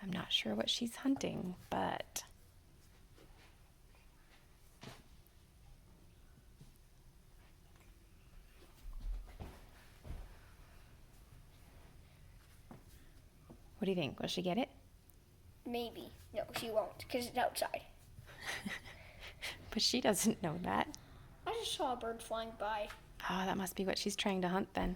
I'm not sure what she's hunting, but what do you think? Will she get it? Maybe. No, she won't, because it's outside. But she doesn't know that. I just saw a bird flying by. Oh, that must be what she's trying to hunt then.